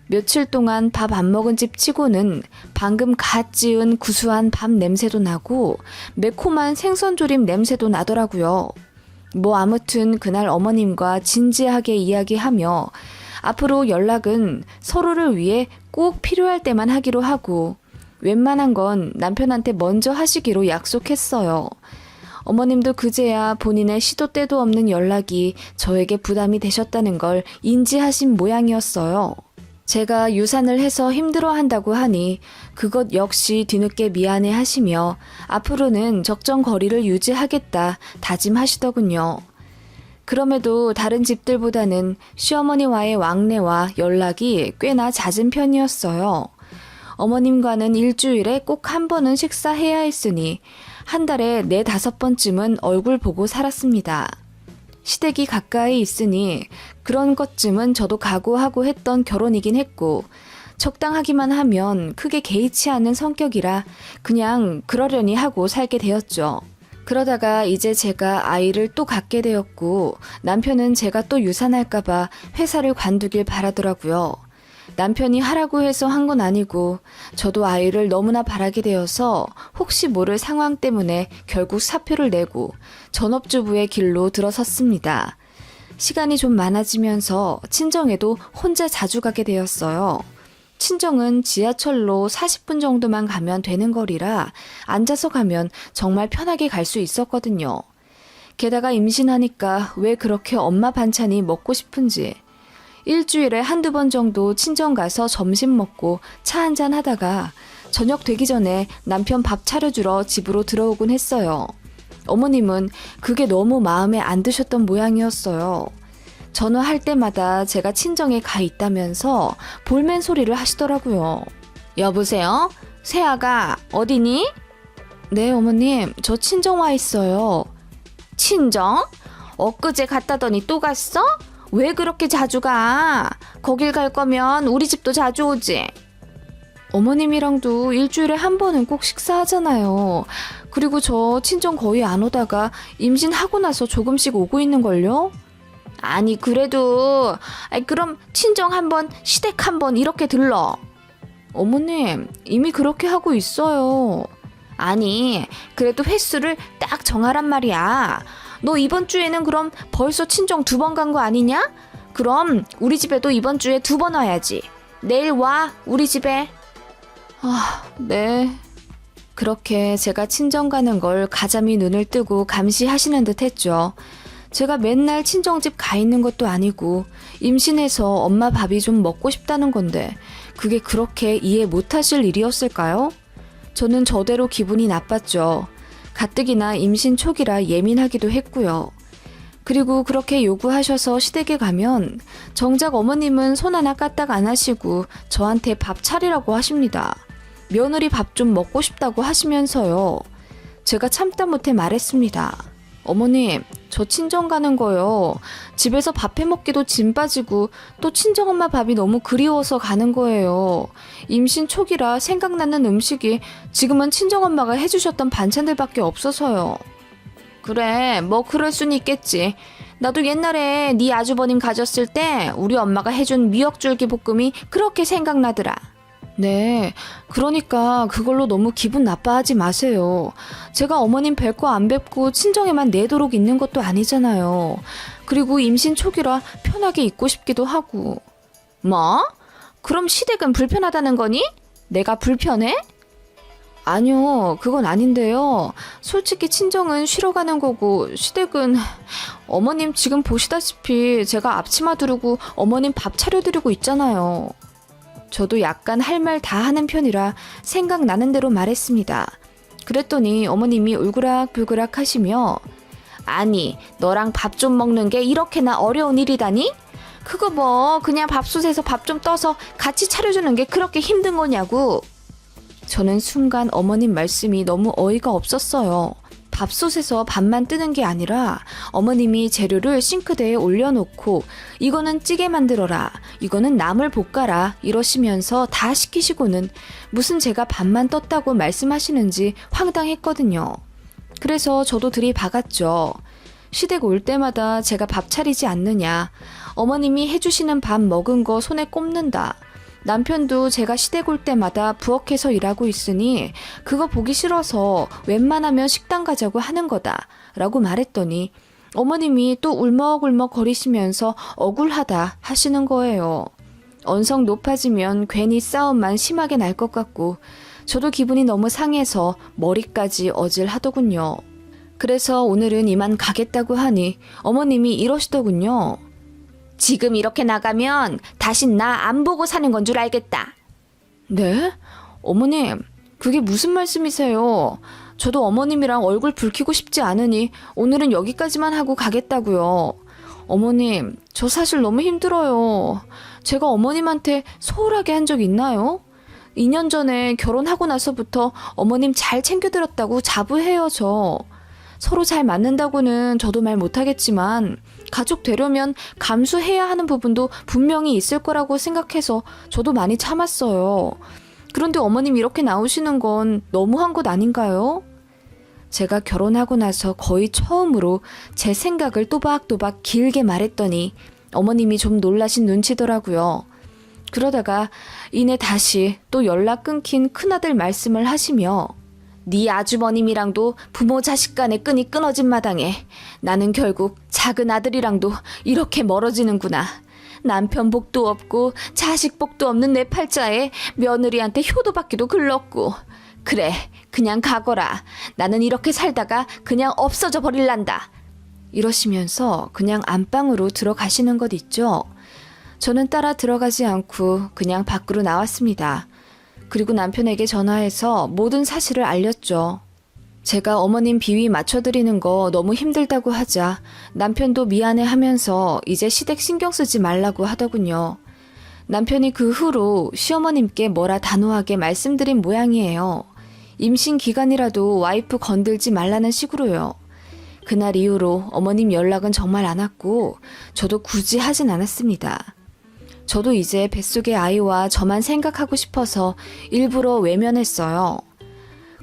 며칠 동안 밥 안 먹은 집 치고는 방금 갓 지은 구수한 밥 냄새도 나고 매콤한 생선조림 냄새도 나더라고요. 뭐 아무튼 그날 어머님과 진지하게 이야기하며 앞으로 연락은 서로를 위해 꼭 필요할 때만 하기로 하고 웬만한 건 남편한테 먼저 하시기로 약속했어요. 어머님도 그제야 본인의 시도 때도 없는 연락이 저에게 부담이 되셨다는 걸 인지하신 모양이었어요. 제가 유산을 해서 힘들어한다고 하니 그것 역시 뒤늦게 미안해 하시며 앞으로는 적정 거리를 유지하겠다 다짐하시더군요. 그럼에도 다른 집들보다는 시어머니와의 왕래와 연락이 꽤나 잦은 편이었어요. 어머님과는 일주일에 꼭 한 번은 식사해야 했으니 한 달에 4-5번쯤은 얼굴 보고 살았습니다. 시댁이 가까이 있으니 그런 것쯤은 저도 각오하고 했던 결혼이긴 했고 적당하기만 하면 크게 개의치 않는 성격이라 그냥 그러려니 하고 살게 되었죠. 그러다가 이제 제가 아이를 또 갖게 되었고 남편은 제가 또 유산할까봐 회사를 관두길 바라더라고요. 남편이 하라고 해서 한 건 아니고 저도 아이를 너무나 바라게 되어서 혹시 모를 상황 때문에 결국 사표를 내고 전업주부의 길로 들어섰습니다. 시간이 좀 많아지면서 친정에도 혼자 자주 가게 되었어요. 친정은 지하철로 40분 정도만 가면 되는 거리라 앉아서 가면 정말 편하게 갈 수 있었거든요. 게다가 임신하니까 왜 그렇게 엄마 반찬이 먹고 싶은지 일주일에 1-2번 정도 친정 가서 점심 먹고 차 한잔 하다가 저녁 되기 전에 남편 밥 차려주러 집으로 들어오곤 했어요. 어머님은 그게 너무 마음에 안 드셨던 모양이었어요. 전화할 때마다 제가 친정에 가 있다면서 볼멘 소리를 하시더라고요. 여보세요? 세아가 어디니? 네, 어머님. 저 친정 와 있어요. 친정? 엊그제 갔다더니 또 갔어? 왜 그렇게 자주 가? 거길 갈 거면 우리 집도 자주 오지. 어머님이랑도 일주일에 한 번은 꼭 식사하잖아요. 그리고 저 친정 거의 안 오다가 임신하고 나서 조금씩 오고 있는걸요? 아니 그래도 그럼 친정 한 번, 시댁 한 번 이렇게 들러. 어머님 이미 그렇게 하고 있어요. 아니 그래도 횟수를 딱 정하란 말이야. 너 이번 주에는 그럼 벌써 친정 2번 간 거 아니냐? 그럼 우리 집에도 이번 주에 2번 와야지. 내일 와 우리 집에. 아, 네. 그렇게 제가 친정 가는 걸 가자미 눈을 뜨고 감시하시는 듯 했죠. 제가 맨날 친정집 가 있는 것도 아니고 임신해서 엄마 밥이 좀 먹고 싶다는 건데 그게 그렇게 이해 못하실 일이었을까요? 저는 저대로 기분이 나빴죠. 가뜩이나 임신 초기라 예민하기도 했고요. 그리고 그렇게 요구하셔서 시댁에 가면 정작 어머님은 손 하나 까딱 안 하시고 저한테 밥 차리라고 하십니다. 며느리 밥 좀 먹고 싶다고 하시면서요. 제가 참다 못해 말했습니다. 어머님, 저 친정 가는 거요. 집에서 밥 해먹기도 짐 빠지고 또 친정엄마 밥이 너무 그리워서 가는 거예요. 임신 초기라 생각나는 음식이 지금은 친정엄마가 해주셨던 반찬들밖에 없어서요. 그래, 뭐 그럴 순 있겠지. 나도 옛날에 네 아주버님 가졌을 때 우리 엄마가 해준 미역줄기 볶음이 그렇게 생각나더라. 네, 그러니까 그걸로 너무 기분 나빠하지 마세요. 제가 어머님 뵐 거 안 뵙고 친정에만 내도록 있는 것도 아니잖아요. 그리고 임신 초기라 편하게 있고 싶기도 하고. 뭐? 그럼 시댁은 불편하다는 거니? 내가 불편해? 아니요, 그건 아닌데요. 솔직히 친정은 쉬러 가는 거고 시댁은 어머님 지금 보시다시피 제가 앞치마 두르고 어머님 밥 차려드리고 있잖아요. 저도 약간 할 말 다 하는 편이라 생각나는 대로 말했습니다. 그랬더니 어머님이 울그락불그락 하시며 아니 너랑 밥 좀 먹는 게 이렇게나 어려운 일이다니? 그거 뭐 그냥 밥솥에서 밥 좀 떠서 같이 차려주는 게 그렇게 힘든 거냐고. 저는 순간 어머님 말씀이 너무 어이가 없었어요. 밥솥에서 밥만 뜨는 게 아니라 어머님이 재료를 싱크대에 올려놓고 이거는 찌개 만들어라, 이거는 나물 볶아라 이러시면서 다 시키시고는 무슨 제가 밥만 떴다고 말씀하시는지 황당했거든요. 그래서 저도 들이박았죠. 시댁 올 때마다 제가 밥 차리지 않느냐, 어머님이 해주시는 밥 먹은 거 손에 꼽는다, 남편도 제가 시댁 올 때마다 부엌에서 일하고 있으니 그거 보기 싫어서 웬만하면 식당 가자고 하는 거다 라고 말했더니 어머님이 또 울먹울먹 거리시면서 억울하다 하시는 거예요. 언성 높아지면 괜히 싸움만 심하게 날 것 같고 저도 기분이 너무 상해서 머리까지 어질하더군요. 그래서 오늘은 이만 가겠다고 하니 어머님이 이러시더군요. 지금 이렇게 나가면 다신 나 안 보고 사는 건 줄 알겠다. 네? 어머님, 그게 무슨 말씀이세요? 저도 어머님이랑 얼굴 붉히고 싶지 않으니 오늘은 여기까지만 하고 가겠다고요. 어머님, 저 사실 너무 힘들어요. 제가 어머님한테 소홀하게 한 적 있나요? 2년 전에 결혼하고 나서부터 어머님 잘 챙겨드렸다고 자부해요, 저. 서로 잘 맞는다고는 저도 말 못하겠지만 가족 되려면 감수해야 하는 부분도 분명히 있을 거라고 생각해서 저도 많이 참았어요. 그런데 어머님 이렇게 나오시는 건 너무한 것 아닌가요? 제가 결혼하고 나서 거의 처음으로 제 생각을 또박또박 길게 말했더니 어머님이 좀 놀라신 눈치더라고요. 그러다가 이내 다시 또 연락 끊긴 큰아들 말씀을 하시며 네 아주버님이랑도 부모 자식 간의 끈이 끊어진 마당에 나는 결국 작은 아들이랑도 이렇게 멀어지는구나. 남편 복도 없고 자식 복도 없는 내 팔자에 며느리한테 효도받기도 글렀고. 그래, 그냥 가거라. 나는 이렇게 살다가 그냥 없어져 버릴란다. 이러시면서 그냥 안방으로 들어가시는 것 있죠. 저는 따라 들어가지 않고 그냥 밖으로 나왔습니다. 그리고 남편에게 전화해서 모든 사실을 알렸죠. 제가 어머님 비위 맞춰드리는 거 너무 힘들다고 하자 남편도 미안해 하면서 이제 시댁 신경 쓰지 말라고 하더군요. 남편이 그 후로 시어머님께 뭐라 단호하게 말씀드린 모양이에요. 임신 기간이라도 와이프 건들지 말라는 식으로요. 그날 이후로 어머님 연락은 정말 안 왔고 저도 굳이 하진 않았습니다. 저도 이제 뱃속의 아이와 저만 생각하고 싶어서 일부러 외면했어요.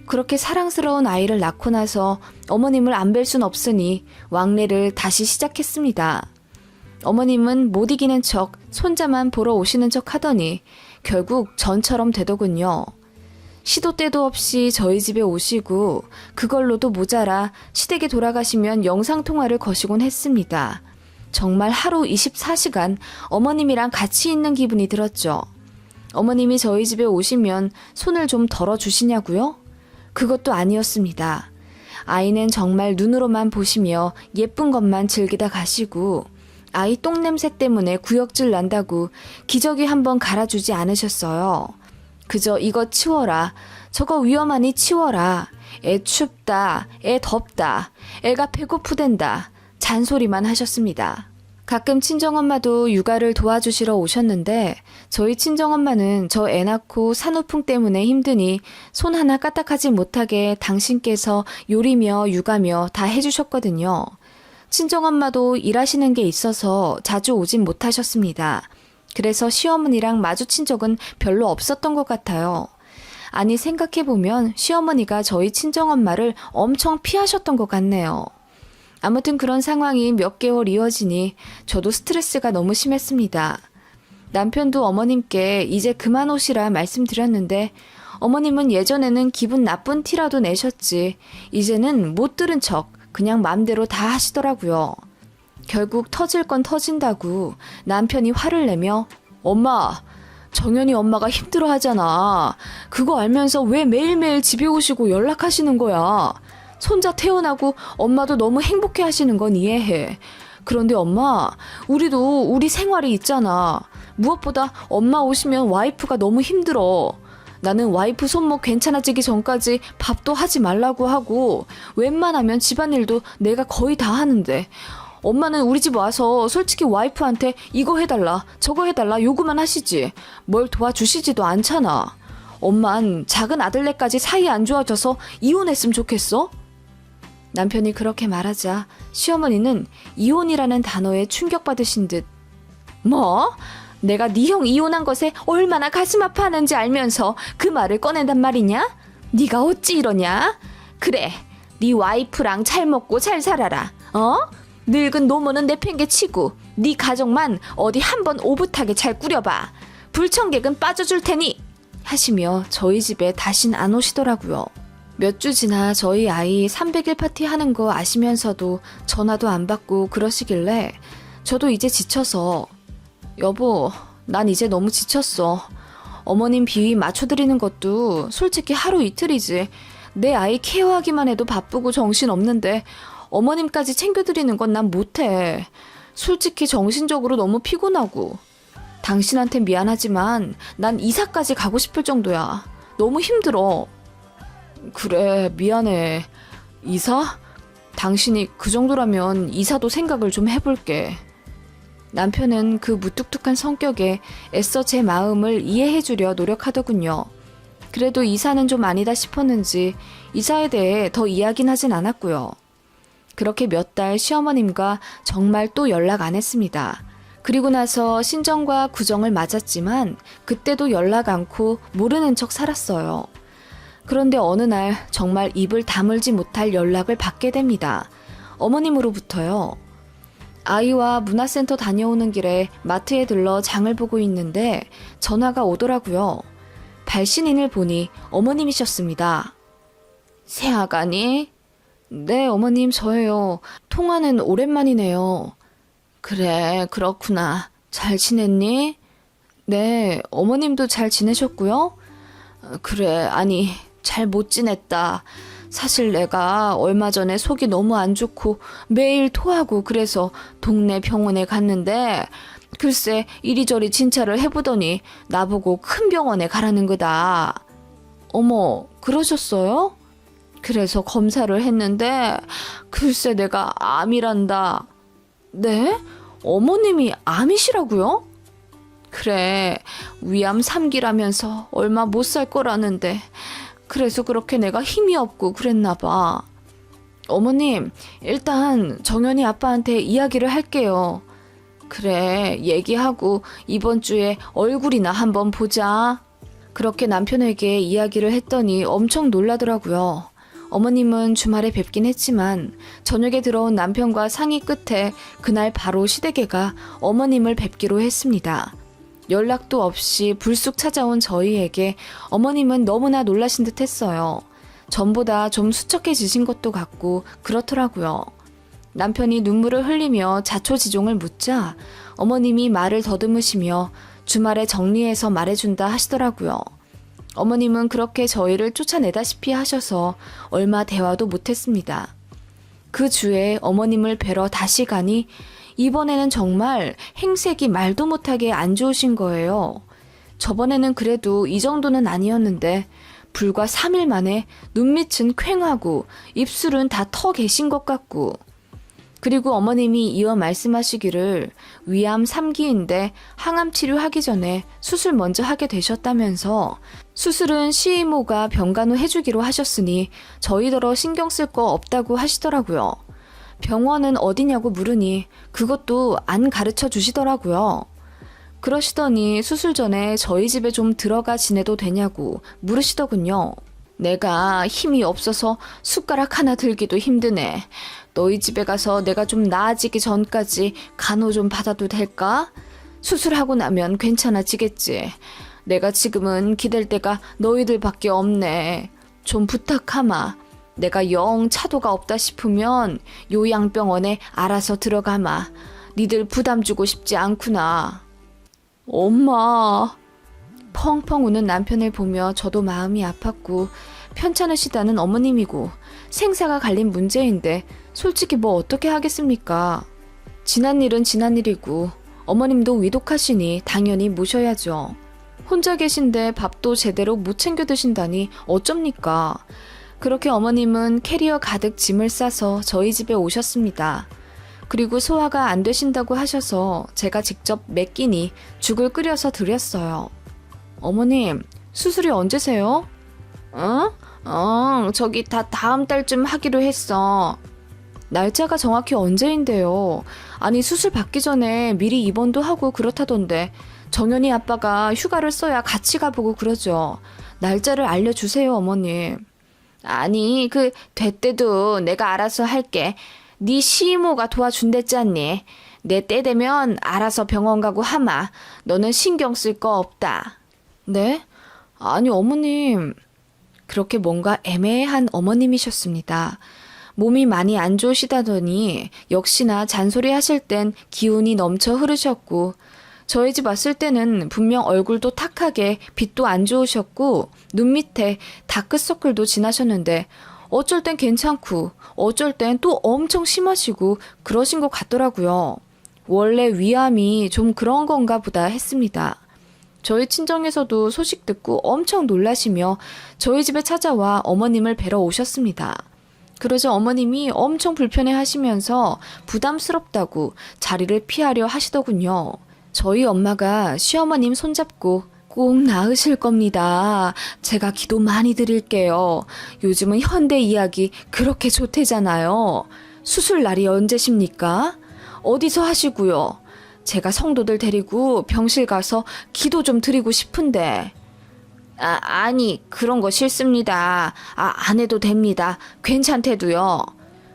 그렇게 사랑스러운 아이를 낳고 나서 어머님을 안 뵐 순 없으니 왕래를 다시 시작했습니다. 어머님은 못 이기는 척 손자만 보러 오시는 척 하더니 결국 전처럼 되더군요. 시도 때도 없이 저희 집에 오시고 그걸로도 모자라 시댁에 돌아가시면 영상통화를 거시곤 했습니다. 정말 하루 24시간 어머님이랑 같이 있는 기분이 들었죠. 어머님이 저희 집에 오시면 손을 좀 덜어주시냐고요? 그것도 아니었습니다. 아이는 정말 눈으로만 보시며 예쁜 것만 즐기다 가시고 아이 똥냄새 때문에 구역질 난다고 기저귀 한번 갈아주지 않으셨어요. 그저 이거 치워라, 저거 위험하니 치워라, 애 춥다, 애 덥다, 애가 배고프댄다 잔소리만 하셨습니다. 가끔 친정엄마도 육아를 도와주시러 오셨는데 저희 친정엄마는 저 애 낳고 산후풍 때문에 힘드니 손 하나 까딱하지 못하게 당신께서 요리며 육아며 다 해주셨거든요. 친정엄마도 일하시는 게 있어서 자주 오진 못하셨습니다. 그래서 시어머니랑 마주친 적은 별로 없었던 것 같아요. 아니 생각해보면 시어머니가 저희 친정엄마를 엄청 피하셨던 것 같네요. 아무튼 그런 상황이 몇 개월 이어지니 저도 스트레스가 너무 심했습니다. 남편도 어머님께 이제 그만 오시라 말씀드렸는데 어머님은 예전에는 기분 나쁜 티라도 내셨지 이제는 못 들은 척 그냥 맘대로 다 하시더라고요. 결국 터질 건 터진다고 남편이 화를 내며 엄마, 정연이 엄마가 힘들어 하잖아. 그거 알면서 왜 매일매일 집에 오시고 연락하시는 거야. 손자 태어나고 엄마도 너무 행복해 하시는 건 이해해. 그런데 엄마, 우리도 우리 생활이 있잖아. 무엇보다 엄마 오시면 와이프가 너무 힘들어. 나는 와이프 손목 괜찮아지기 전까지 밥도 하지 말라고 하고 웬만하면 집안일도 내가 거의 다 하는데 엄마는 우리 집 와서 솔직히 와이프한테 이거 해달라 저거 해달라 요구만 하시지 뭘 도와주시지도 않잖아. 엄만 작은 아들네까지 사이 안 좋아져서 이혼했으면 좋겠어? 남편이 그렇게 말하자 시어머니는 이혼이라는 단어에 충격받으신 듯 뭐? 내가 네 형 이혼한 것에 얼마나 가슴 아파하는지 알면서 그 말을 꺼낸단 말이냐? 네가 어찌 이러냐? 그래, 네 와이프랑 잘 먹고 잘 살아라. 늙은 노모는 내팽개치고 네 가정만 어디 한번 오붓하게 잘 꾸려봐. 불청객은 빠져줄 테니 하시며 저희 집에 다신 안 오시더라고요. 몇 주 지나 저희 아이 300일 파티 하는 거 아시면서도 전화도 안 받고 그러시길래 저도 이제 지쳐서 여보, 난 이제 너무 지쳤어. 어머님 비위 맞춰드리는 것도 솔직히 하루 이틀이지. 내 아이 케어하기만 해도 바쁘고 정신없는데 어머님까지 챙겨드리는 건 난 못해. 솔직히 정신적으로 너무 피곤하고. 당신한테 미안하지만 난 이사까지 가고 싶을 정도야. 너무 힘들어. 그래, 미안해. 이사? 당신이 그 정도라면 이사도 생각을 좀 해볼게. 남편은 그 무뚝뚝한 성격에 애써 제 마음을 이해해주려 노력하더군요. 그래도 이사는 좀 아니다 싶었는지 이사에 대해 더 이야기는 하진 않았고요. 그렇게 몇 달 시어머님과 정말 또 연락 안 했습니다. 그리고 나서 신정과 구정을 맞았지만 그때도 연락 않고 모르는 척 살았어요. 그런데 어느 날 정말 입을 다물지 못할 연락을 받게 됩니다. 어머님으로부터요. 아이와 문화센터 다녀오는 길에 마트에 들러 장을 보고 있는데 전화가 오더라고요. 발신인을 보니 어머님이셨습니다. 새아가니? 네, 어머님 저예요. 통화는 오랜만이네요. 그래, 그렇구나. 잘 지냈니? 네, 어머님도 잘 지내셨고요? 그래, 아니, 잘 못 지냈다. 사실 내가 얼마 전에 속이 너무 안 좋고 매일 토하고 그래서 동네 병원에 갔는데 글쎄 이리저리 진찰을 해보더니 나보고 큰 병원에 가라는 거다. 어머, 그러셨어요? 그래서 검사를 했는데 글쎄 내가 암이란다. 네? 어머님이 암이시라고요? 그래, 위암 3기라면서 얼마 못 살 거라는데 그래서 그렇게 내가 힘이 없고 그랬나 봐. 어머님, 일단 정연이 아빠한테 이야기를 할게요. 그래, 얘기하고 이번 주에 얼굴이나 한번 보자. 그렇게 남편에게 이야기를 했더니 엄청 놀라더라고요. 어머님은 주말에 뵙긴 했지만 저녁에 들어온 남편과 상의 끝에 그날 바로 시댁에가 어머님을 뵙기로 했습니다. 연락도 없이 불쑥 찾아온 저희에게 어머님은 너무나 놀라신 듯 했어요. 전보다 좀 수척해지신 것도 같고 그렇더라고요. 남편이 눈물을 흘리며 자초지종을 묻자 어머님이 말을 더듬으시며 주말에 정리해서 말해준다 하시더라고요. 어머님은 그렇게 저희를 쫓아내다시피 하셔서 얼마 대화도 못했습니다. 그 주에 어머님을 뵈러 다시 가니 이번에는 정말 행색이 말도 못하게 안 좋으신 거예요. 저번에는 그래도 이 정도는 아니었는데 불과 3일 만에 눈밑은 퀭하고 입술은 다 터 계신 것 같고 그리고 어머님이 이어 말씀하시기를 위암 3기인데 항암 치료하기 전에 수술 먼저 하게 되셨다면서 수술은 시이모가 병간 후 해주기로 하셨으니 저희더러 신경 쓸 거 없다고 하시더라고요. 병원은 어디냐고 물으니 그것도 안 가르쳐 주시더라고요. 그러시더니 수술 전에 저희 집에 좀 들어가 지내도 되냐고 물으시더군요. 내가 힘이 없어서 숟가락 하나 들기도 힘드네. 너희 집에 가서 내가 좀 나아지기 전까지 간호 좀 받아도 될까? 수술하고 나면 괜찮아지겠지. 내가 지금은 기댈 데가 너희들밖에 없네. 좀 부탁하마. 내가 영 차도가 없다 싶으면 요양병원에 알아서 들어가마. 니들 부담 주고 싶지 않구나. 엄마. 펑펑 우는 남편을 보며 저도 마음이 아팠고 편찮으시다는 어머님이고 생사가 갈린 문제인데 솔직히 뭐 어떻게 하겠습니까? 지난 일은 지난 일이고 어머님도 위독하시니 당연히 모셔야죠. 혼자 계신데 밥도 제대로 못 챙겨 드신다니 어쩝니까? 그렇게 어머님은 캐리어 가득 짐을 싸서 저희 집에 오셨습니다. 그리고 소화가 안 되신다고 하셔서 제가 직접 몇 끼니 죽을 끓여서 드렸어요. 어머님, 수술이 언제세요? 저기 다 다음 달쯤 하기로 했어. 날짜가 정확히 언제인데요? 아니 수술 받기 전에 미리 입원도 하고 그렇다던데 정연이 아빠가 휴가를 써야 같이 가보고 그러죠. 날짜를 알려주세요, 어머님. 아니 될 때도 내가 알아서 할게. 네 시이모가 도와준댔잖니. 내 때 되면 알아서 병원 가고 하마. 너는 신경 쓸 거 없다. 네? 아니 어머님. 그렇게 뭔가 애매한 어머님이셨습니다. 몸이 많이 안 좋으시다더니 역시나 잔소리 하실 땐 기운이 넘쳐 흐르셨고 저희 집 왔을 때는 분명 얼굴도 탁하게 빛도 안 좋으셨고 눈 밑에 다크서클도 지나셨는데 어쩔 땐 괜찮고 어쩔 땐 또 엄청 심하시고 그러신 것 같더라고요. 원래 위암이 좀 그런 건가 보다 했습니다. 저희 친정에서도 소식 듣고 엄청 놀라시며 저희 집에 찾아와 어머님을 뵈러 오셨습니다. 그러자 어머님이 엄청 불편해 하시면서 부담스럽다고 자리를 피하려 하시더군요. 저희 엄마가 시어머님 손잡고 꼭 나으실 겁니다. 제가 기도 많이 드릴게요. 요즘은 현대 이야기 그렇게 좋대잖아요. 수술 날이 언제십니까? 어디서 하시고요? 제가 성도들 데리고 병실 가서 기도 좀 드리고 싶은데. 아니 그런 거 싫습니다. 안 해도 됩니다. 괜찮대도요.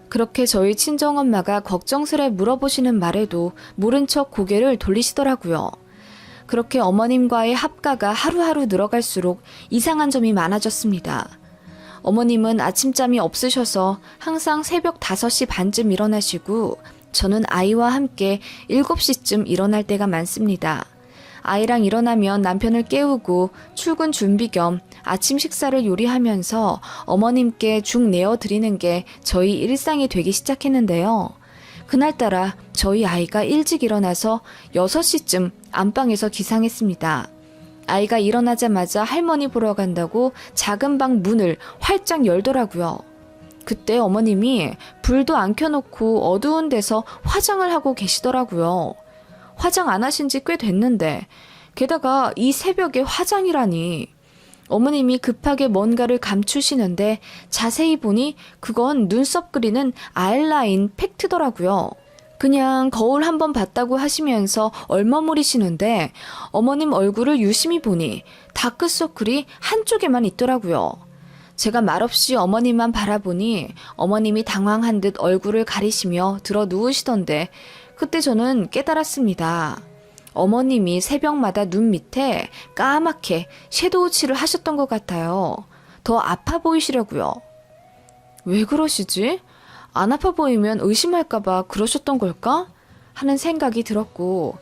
그렇게 저희 친정엄마가 걱정스레 물어보시는 말에도 모른 척 고개를 돌리시더라고요. 그렇게 어머님과의 합가가 하루하루 늘어갈수록 이상한 점이 많아졌습니다. 어머님은 아침잠이 없으셔서 항상 새벽 5시 반쯤 일어나시고 저는 아이와 함께 7시쯤 일어날 때가 많습니다. 아이랑 일어나면 남편을 깨우고 출근 준비 겸 아침 식사를 요리하면서 어머님께 죽 내어드리는 게 저희 일상이 되기 시작했는데요. 그날따라 저희 아이가 일찍 일어나서 6시쯤 안방에서 기상했습니다. 아이가 일어나자마자 할머니 보러 간다고 작은 방 문을 활짝 열더라고요. 그때 어머님이 불도 안 켜놓고 어두운 데서 화장을 하고 계시더라고요. 화장 안 하신 지 꽤 됐는데 게다가 이 새벽에 화장이라니. 어머님이 급하게 뭔가를 감추시는데 자세히 보니 그건 눈썹 그리는 아이라인 팩트더라고요. 그냥 거울 한번 봤다고 하시면서 얼머무리시는데 어머님 얼굴을 유심히 보니 다크서클이 한쪽에만 있더라고요. 제가 말없이 어머님만 바라보니 어머님이 당황한 듯 얼굴을 가리시며 들어 누우시던데 그때 저는 깨달았습니다. 어머님이 새벽마다 눈 밑에 까맣게 섀도우 칠을 하셨던 것 같아요. 더 아파 보이시려고요. 왜 그러시지? 안 아파 보이면 의심할까봐 그러셨던 걸까? 하는 생각이 들었고